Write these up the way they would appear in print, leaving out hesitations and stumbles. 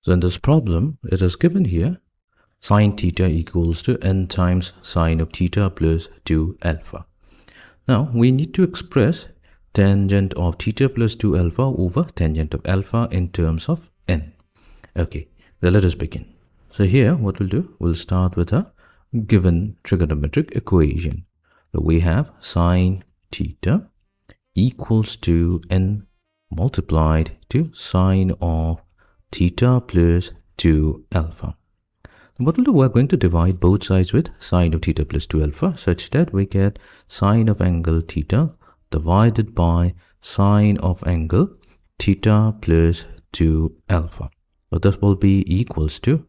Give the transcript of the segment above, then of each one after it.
So in this problem, it is given here sine theta equals to n times sine of theta plus 2 alpha. Now we need to express tangent of theta plus 2 alpha over tangent of alpha in terms of n. Okay, then let us begin. So here what we'll do, we'll start with a given trigonometric equation. So we have sine theta equals to n multiplied to sine of theta plus 2 alpha. What we'll do, we're going to divide both sides with sine of theta plus 2 alpha such that we get sine of angle theta divided by sine of angle theta plus 2 alpha. So this will be equals to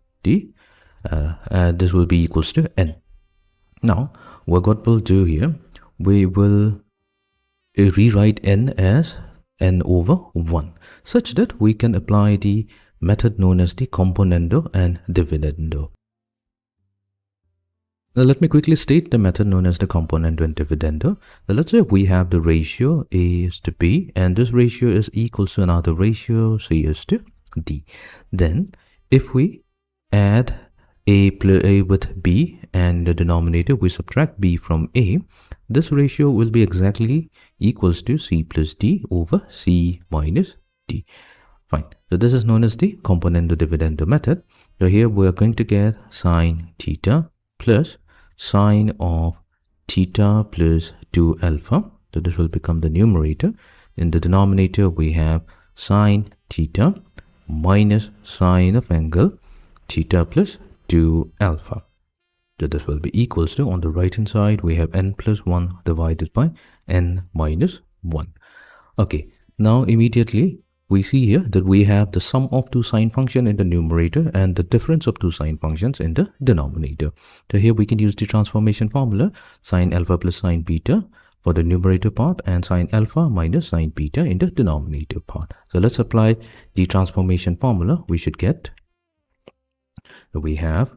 n. Now what we'll do here, we will rewrite n as n over 1 such that we can apply the method known as the componendo and dividendo. Now let me quickly state the method known as the componendo and dividendo. Now let's say we have the ratio A is to B and this ratio is equal to another ratio C is to D. Then if we add A with B and the denominator we subtract B from A, this ratio will be exactly equals to C plus D over C minus D. Fine. So this is known as the componendo dividendo method. So here we are going to get sine theta plus sine of theta plus 2 alpha. So this will become the numerator. In the denominator we have sine theta minus sine of angle theta plus 2 alpha. So this will be equals to, on the right hand side we have n plus 1 divided by n minus 1. Okay, now immediately we see here that we have the sum of two sine function in the numerator and the difference of two sine functions in the denominator. So here we can use the transformation formula sine alpha plus sine beta for the numerator part and sine alpha minus sine beta in the denominator part. So let's apply the transformation formula. We should get, we have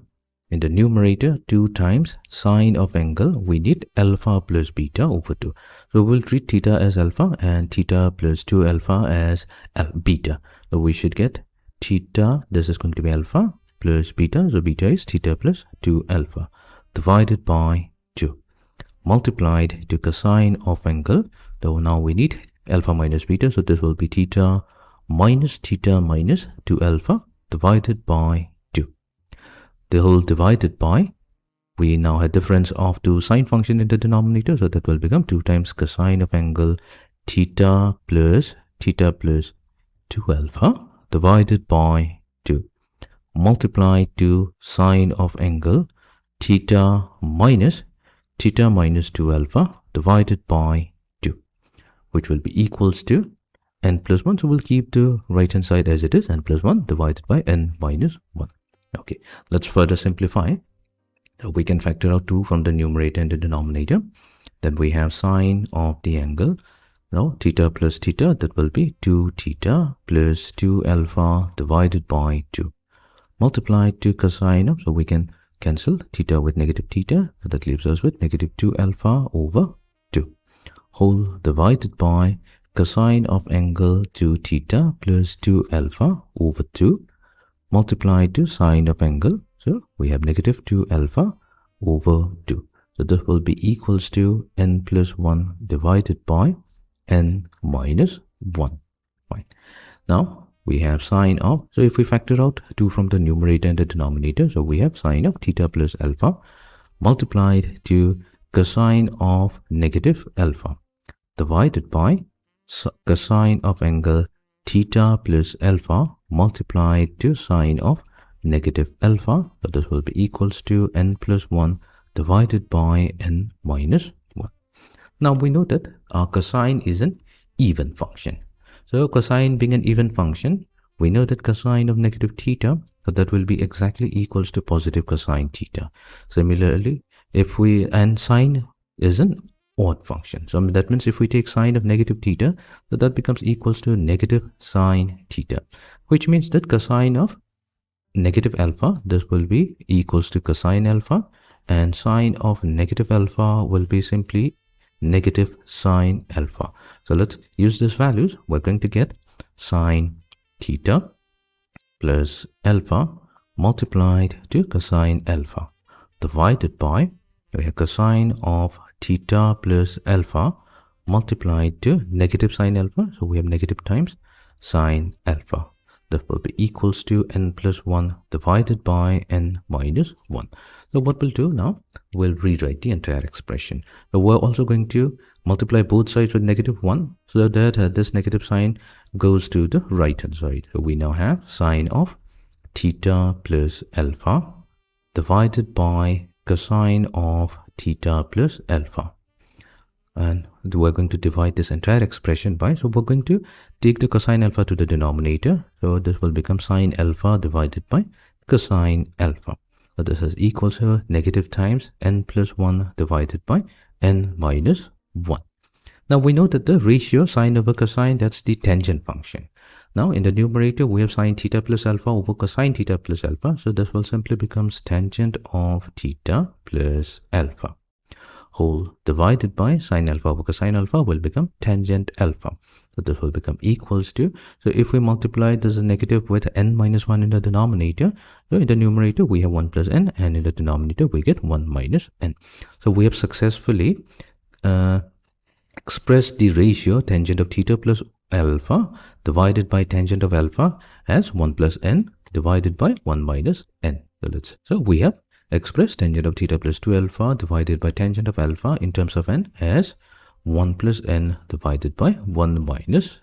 in the numerator 2 times sine of angle, we need alpha plus beta over 2. So we'll treat theta as alpha and theta plus 2 alpha as beta. So we should get theta, this is going to be alpha plus beta, so beta is theta plus 2 alpha divided by 2 multiplied to cosine of angle. So now we need alpha minus beta, so this will be theta minus 2 alpha divided by 2. The whole divided by, we now have difference of two sine function in the denominator, so that will become 2 times cosine of angle theta plus 2 alpha divided by 2 multiplied to sine of angle theta minus 2 alpha divided by 2, which will be equals to n plus 1. So we'll keep the right hand side as it is, n plus 1 divided by n minus 1. Okay, let's further simplify. We can factor out 2 from the numerator and the denominator. Then we have sine of the angle. Now theta plus theta, that will be 2 theta plus 2 alpha divided by 2 multiplied to cosine of, so we can cancel theta with negative theta. So that leaves us with negative 2 alpha over 2 whole divided by cosine of angle 2 theta plus 2 alpha over 2 multiplied to sine of angle. So we have negative 2 alpha over 2. So this will be equals to n plus 1 divided by n minus 1. Fine. Now we have sine of, so if we factor out 2 from the numerator and the denominator, so we have sine of theta plus alpha multiplied to cosine of negative alpha divided by cosine of angle theta plus alpha multiplied to sine of negative alpha. So this will be equals to n plus 1 divided by n minus 1. Now we know that our cosine is an even function. So cosine being an even function, we know that cosine of negative theta, so that will be exactly equals to positive cosine theta. Similarly, and sine is an odd function. So that means if we take sine of negative theta, so that becomes equals to negative sine theta, which means that cosine of negative alpha, this will be equals to cosine alpha, and sine of negative alpha will be simply negative sine alpha. So let's use these values. We're going to get sine theta plus alpha multiplied to cosine alpha divided by, we have cosine of theta plus alpha multiplied to negative sine alpha. So we have negative times sine alpha. That will be equals to n plus 1 divided by n minus 1. So what we'll do now, we'll rewrite the entire expression. So we're also going to multiply both sides with negative 1 so that this negative sign goes to the right hand side. So we now have sine of theta plus alpha divided by cosine of theta plus alpha. And we're going to divide this entire expression by, so we're going to take the cosine alpha to the denominator. So this will become sine alpha divided by cosine alpha. So this is equal to negative times n plus 1 divided by n minus 1. Now we know that the ratio sine over cosine, that's the tangent function. Now in the numerator, we have sine theta plus alpha over cosine theta plus alpha. So this will simply become tangent of theta plus alpha. Whole divided by sine alpha over cosine alpha will become tangent alpha. So this will become equals to, so if we multiply this negative with n minus 1 in the denominator, so in the numerator we have 1 plus n, and in the denominator we get 1 minus n. So we have successfully expressed the ratio tangent of theta plus alpha divided by tangent of alpha as 1 plus n divided by 1 minus n. So we have express tangent of theta plus 2 alpha divided by tangent of alpha in terms of n as 1 plus n divided by 1 minus